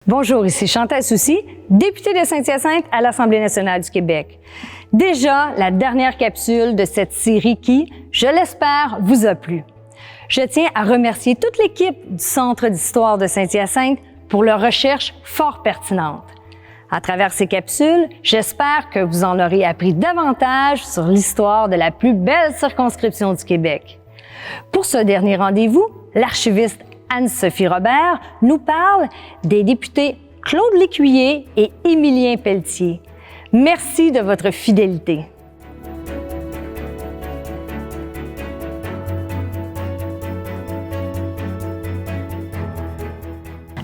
Bonjour, ici Chantal Soucy, députée de Saint-Hyacinthe à l'Assemblée nationale du Québec. Déjà, la dernière capsule de cette série qui, je l'espère, vous a plu. Je tiens à remercier toute l'équipe du Centre d'histoire de Saint-Hyacinthe pour leurs recherches fort pertinentes. À travers ces capsules, j'espère que vous en aurez appris davantage sur l'histoire de la plus belle circonscription du Québec. Pour ce dernier rendez-vous, l'archiviste Anne-Sophie Robert nous parle des députés Claude Lécuyer et Émilien Pelletier. Merci de votre fidélité.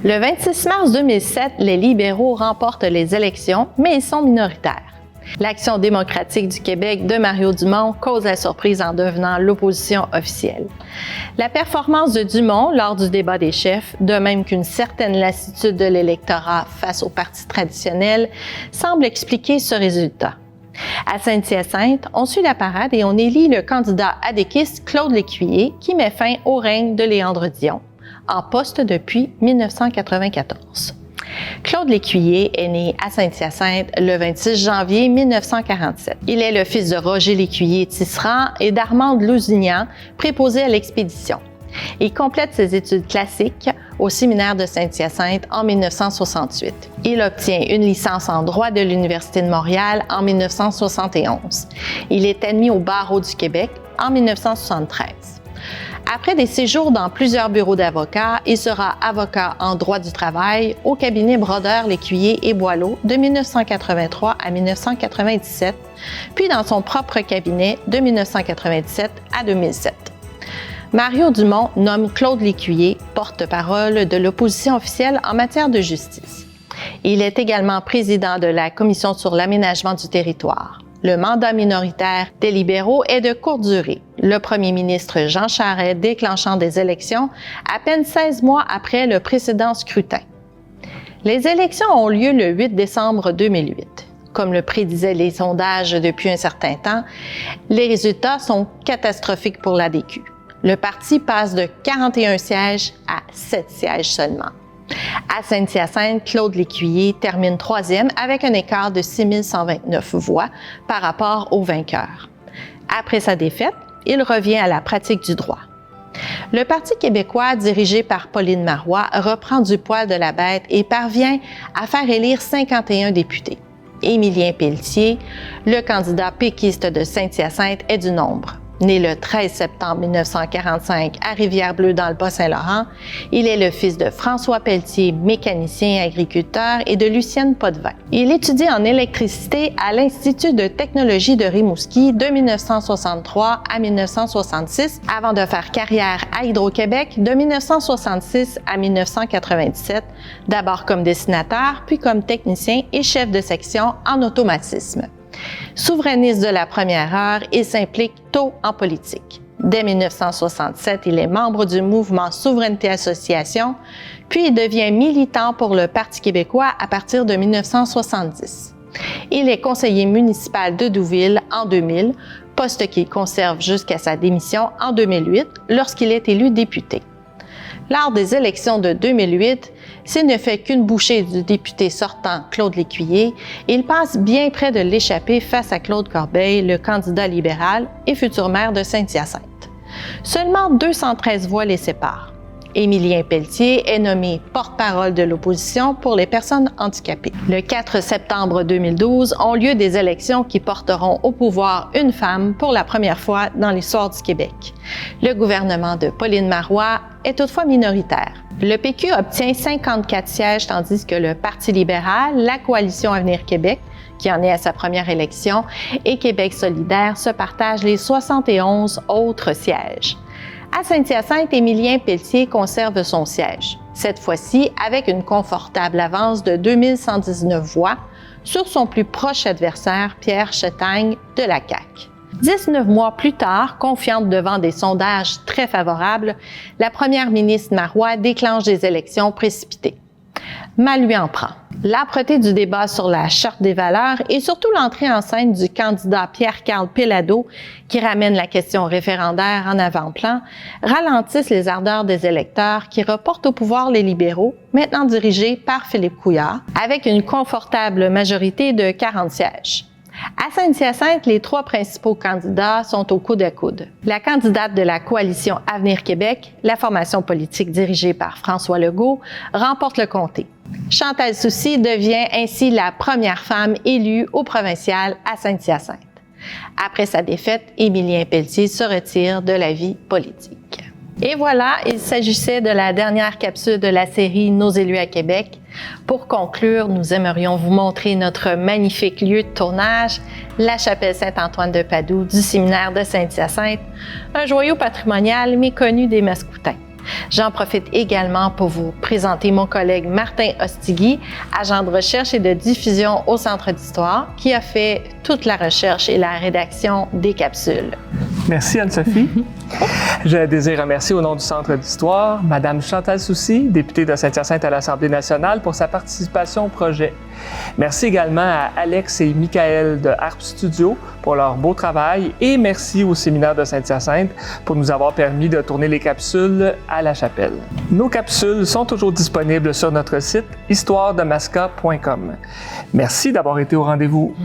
Le 26 mars 2007, les libéraux remportent les élections, mais ils sont minoritaires. L'Action démocratique du Québec de Mario Dumont cause la surprise en devenant l'opposition officielle. La performance de Dumont lors du débat des chefs, de même qu'une certaine lassitude de l'électorat face aux partis traditionnels, semble expliquer ce résultat. À Saint-Hyacinthe, on suit la parade et on élit le candidat adéquiste Claude Lécuyer qui met fin au règne de Léandre Dion, en poste depuis 1994. Claude Lécuyer est né à Saint-Hyacinthe le 26 janvier 1947. Il est le fils de Roger Lécuyer-Tisserand et d'Armande Lousignan, préposé à l'expédition. Il complète ses études classiques au séminaire de Saint-Hyacinthe en 1968. Il obtient une licence en droit de l'Université de Montréal en 1971. Il est admis au barreau du Québec en 1973. Après des séjours dans plusieurs bureaux d'avocats, il sera avocat en droit du travail au cabinet Brodeur, Lécuyer et Boileau de 1983 à 1997, puis dans son propre cabinet de 1997 à 2007. Mario Dumont nomme Claude Lécuyer porte-parole de l'opposition officielle en matière de justice. Il est également président de la Commission sur l'aménagement du territoire. Le mandat minoritaire des libéraux est de courte durée. Le premier ministre Jean Charest déclenchant des élections à peine 16 mois après le précédent scrutin. Les élections ont lieu le 8 décembre 2008. Comme le prédisaient les sondages depuis un certain temps, les résultats sont catastrophiques pour l'ADQ. Le parti passe de 41 sièges à 7 sièges seulement. À Saint-Hyacinthe, Claude Lécuyer termine troisième avec un écart de 6 129 voix par rapport au vainqueur. Après sa défaite, il revient à la pratique du droit. Le Parti québécois, dirigé par Pauline Marois, reprend du poil de la bête et parvient à faire élire 51 députés. Émilien Pelletier, le candidat péquiste de Saint-Hyacinthe, est du nombre. Né le 13 septembre 1945 à Rivière-Bleue dans le Bas-Saint-Laurent, il est le fils de François Pelletier, mécanicien et agriculteur, et de Lucienne Potvin. Il étudie en électricité à l'Institut de technologie de Rimouski de 1963 à 1966 avant de faire carrière à Hydro-Québec de 1966 à 1997, d'abord comme dessinateur, puis comme technicien et chef de section en automatisme. Souverainiste de la première heure, il s'implique tôt en politique. Dès 1967, il est membre du mouvement Souveraineté Association, puis il devient militant pour le Parti québécois à partir de 1970. Il est conseiller municipal de Douville en 2000, poste qu'il conserve jusqu'à sa démission en 2008 lorsqu'il est élu député. Lors des élections de 2008, s'il ne fait qu'une bouchée du député sortant Claude Lécuyer, il passe bien près de l'échapper face à Claude Corbeil, le candidat libéral et futur maire de Saint-Hyacinthe. Seulement 213 voix les séparent. Émilien Pelletier est nommé porte-parole de l'opposition pour les personnes handicapées. Le 4 septembre 2012 ont lieu des élections qui porteront au pouvoir une femme pour la première fois dans l'histoire du Québec. Le gouvernement de Pauline Marois est toutefois minoritaire. Le PQ obtient 54 sièges tandis que le Parti libéral, la Coalition Avenir Québec, qui en est à sa première élection, et Québec solidaire se partagent les 71 autres sièges. À Saint-Hyacinthe, Émilien Pelletier conserve son siège, cette fois-ci avec une confortable avance de 2119 voix sur son plus proche adversaire, Pierre Chetagne de la CAQ. 19 mois plus tard, confiante devant des sondages très favorables, la première ministre Marois déclenche des élections précipitées. mal lui en prend. L'âpreté du débat sur la Charte des valeurs et surtout l'entrée en scène du candidat Pierre-Carl Péladeau, qui ramène la question référendaire en avant-plan, ralentissent les ardeurs des électeurs qui reportent au pouvoir les libéraux, maintenant dirigés par Philippe Couillard, avec une confortable majorité de 40 sièges. À Saint-Hyacinthe, les 3 principaux candidats sont au coude à coude. La candidate de la coalition Avenir Québec, la formation politique dirigée par François Legault, remporte le comté. Chantal Soucy devient ainsi la première femme élue au provincial à Saint-Hyacinthe. Après sa défaite, Émilien Pelletier se retire de la vie politique. Et voilà, il s'agissait de la dernière capsule de la série Nos élus à Québec. Pour conclure, nous aimerions vous montrer notre magnifique lieu de tournage, la chapelle Saint-Antoine de Padoue du séminaire de Saint-Hyacinthe, un joyau patrimonial méconnu des Mascoutins. J'en profite également pour vous présenter mon collègue Martin Ostigui, agent de recherche et de diffusion au Centre d'histoire, qui a fait toute la recherche et la rédaction des capsules. Merci Anne-Sophie. Je désire remercier au nom du Centre d'histoire Madame Chantal Soucy, députée de Saint-Hyacinthe à l'Assemblée nationale, pour sa participation au projet. Merci également à Alex et Michael de Harp Studio pour leur beau travail et merci au séminaire de Saint-Hyacinthe pour nous avoir permis de tourner les capsules à la chapelle. Nos capsules sont toujours disponibles sur notre site histoiredemasca.com. Merci d'avoir été au rendez-vous.